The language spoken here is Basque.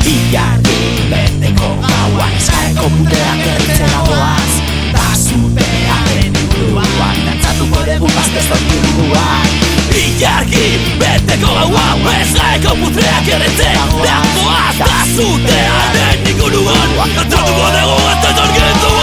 Ilargi beteko gauan Eskaeko puteak erritzera goaz Da zutearen inguruan Dantzatuko dugu baztezon inguruan Ilargi beteko gauan Eskaeko puteak erritzera goaz Da zutearen inguruan Dantzatuko dugu baztezon inguruan